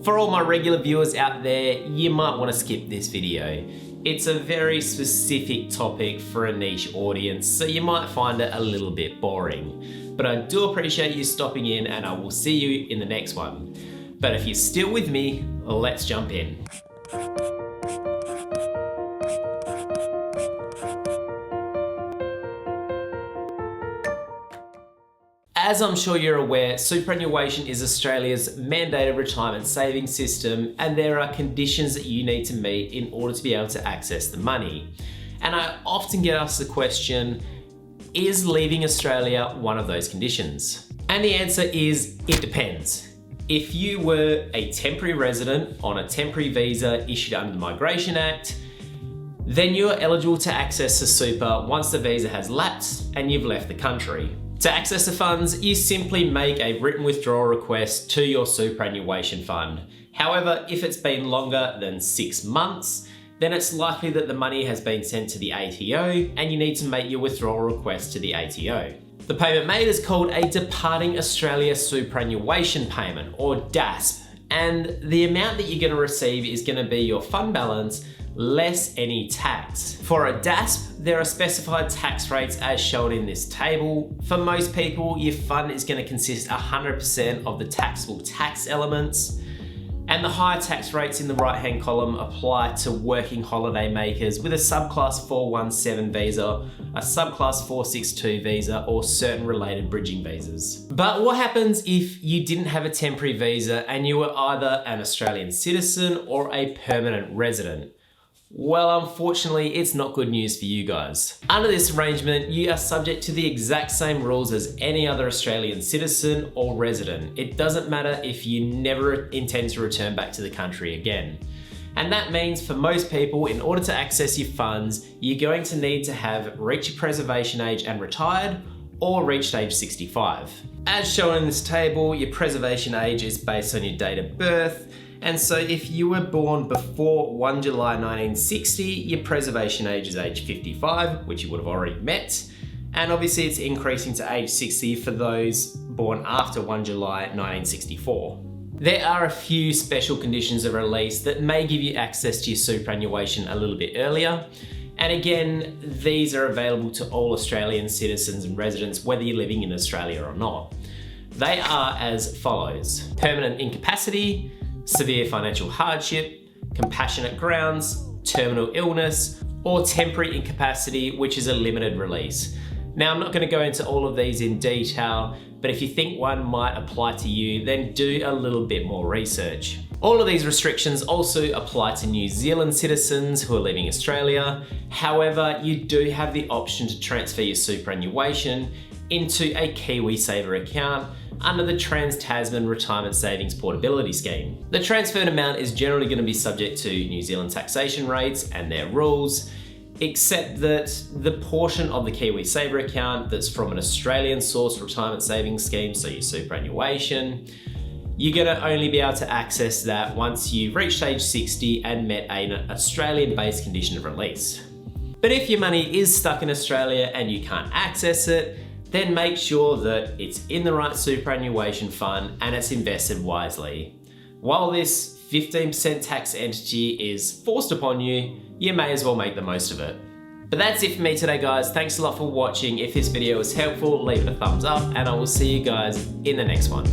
For all my regular viewers out there, you might want to skip this video. It's a very specific topic for a niche audience, so you might find it a little bit boring. But I do appreciate you stopping in, and I will see you in the next one. But if you're still with me, let's jump in. As I'm sure you're aware, superannuation is Australia's mandated retirement savings system, and there are conditions that you need to meet in order to be able to access the money. And I often get asked the question, is leaving Australia one of those conditions? And the answer is, it depends. If you were a temporary resident on a temporary visa issued under the Migration Act, then you're eligible to access the super once the visa has lapsed and you've left the country. To access the funds, you simply make a written withdrawal request to your superannuation fund. However, if it's been longer than 6 months, then it's likely that the money has been sent to the ATO and you need to make your withdrawal request to the ATO. The payment made is called a Departing Australia Superannuation Payment, or DASP, and the amount that you're going to receive is going to be your fund balance less any tax. For a DASP, there are specified tax rates as shown in this table. For most people, your fund is going to consist 100% of the taxable tax elements, and the higher tax rates in the right-hand column apply to working holiday makers with a subclass 417 visa, a subclass 462 visa, or certain related bridging visas. But what happens if you didn't have a temporary visa and you were either an Australian citizen or a permanent resident? Well, unfortunately, it's not good news for you guys. Under this arrangement, you are subject to the exact same rules as any other Australian citizen or resident. It doesn't matter if you never intend to return back to the country again. And that means for most people, in order to access your funds, you're going to need to have reached your preservation age and retired, or reached age 65. As shown in this table, your preservation age is based on your date of birth. And so if you were born before 1 July 1960, your preservation age is age 55, which you would have already met. And obviously it's increasing to age 60 for those born after 1 July 1964. There are a few special conditions of release that may give you access to your superannuation a little bit earlier. And again, these are available to all Australian citizens and residents, whether you're living in Australia or not. They are as follows: permanent incapacity, severe financial hardship, compassionate grounds, terminal illness, or temporary incapacity, which is a limited release. Now, I'm not going to go into all of these in detail, but if you think one might apply to you, then do a little bit more research. All of these restrictions also apply to New Zealand citizens who are leaving Australia. However, you do have the option to transfer your superannuation into a Kiwisaver account under the Trans-Tasman Retirement Savings Portability Scheme. The transferred amount is generally going to be subject to New Zealand taxation rates and their rules, except that the portion of the Kiwisaver account that's from an Australian source retirement savings scheme, so your superannuation, you're going to only be able to access that once you've reached age 60 and met an Australian-based condition of release. But if your money is stuck in Australia and you can't access it, then make sure that it's in the right superannuation fund and it's invested wisely. While this 15% tax entity is forced upon you, you may as well make the most of it. But that's it for me today, guys. Thanks a lot for watching. If this video was helpful, leave it a thumbs up, and I will see you guys in the next one.